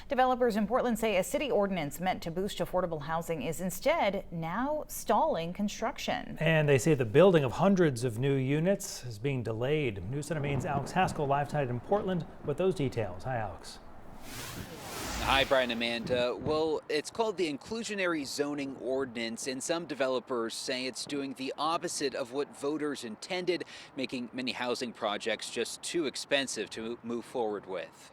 Developers in Portland say a city ordinance meant to boost affordable housing is instead now stalling construction. And they say the building of hundreds of new units is being delayed. News Center Maine's Alex Haskell live tonight in Portland with those details. Hi, Alex. Hi, Brian and Amanda. Well, it's called the inclusionary zoning ordinance, and some developers say it's doing the opposite of what voters intended, making many housing projects just too expensive to move forward with.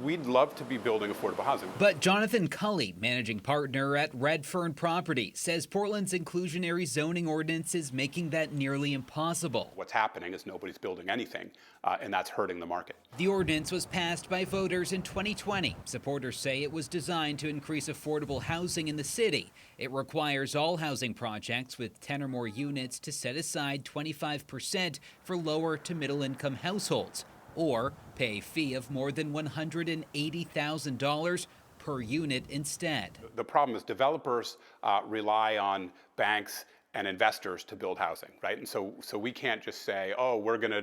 We'd love to be building affordable housing. But Jonathan Cully, managing partner at Redfern Property, says Portland's inclusionary zoning ordinance is making that nearly impossible. What's happening is nobody's building anything, and that's hurting the market. The ordinance was passed by voters in 2020. Supporters say it was designed to increase affordable housing in the city. It requires all housing projects with 10 or more units to set aside 25% for lower to middle income households, or pay a fee of more than $180,000 per unit instead. The problem is developers rely on banks and investors to build housing, right? And so we can't just say, oh, we're gonna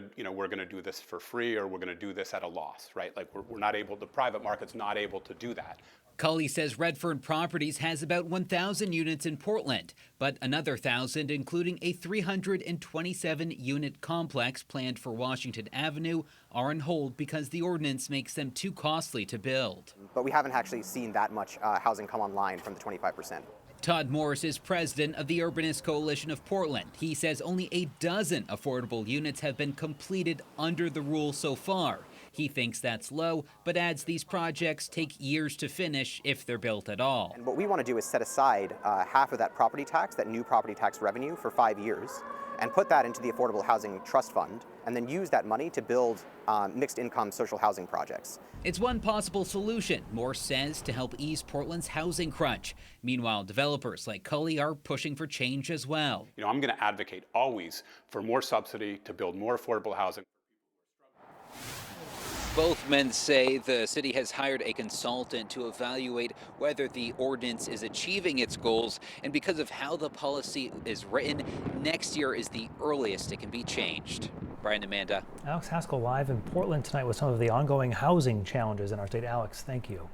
do this for free, or we're gonna do this at a loss, right? Like we're not able, the private market's not able to do that. Cully says Redfern Properties has about 1,000 units in Portland, but another 1,000, including a 327-unit complex planned for Washington Avenue, are on hold because the ordinance makes them too costly to build. But we haven't actually seen that much housing come online from the 25%. Todd Morris is president of the Urbanist Coalition of Portland. He says only a dozen affordable units have been completed under the rule so far. He thinks that's low, but adds these projects take years to finish if they're built at all. And what we want to do is set aside half of that property tax, that new property tax revenue, for 5 years, and put that into the Affordable Housing Trust Fund, and then use that money to build mixed income social housing projects. It's one possible solution, Morse says, to help ease Portland's housing crunch. Meanwhile, developers like Cully are pushing for change as well. I'm going to advocate always for more subsidy to build more affordable housing. Both men say the city has hired a consultant to evaluate whether the ordinance is achieving its goals, and because of how the policy is written, next year is the earliest it can be changed. Brian, Amanda. Alex Haskell live in Portland tonight with some of the ongoing housing challenges in our state. Alex, thank you.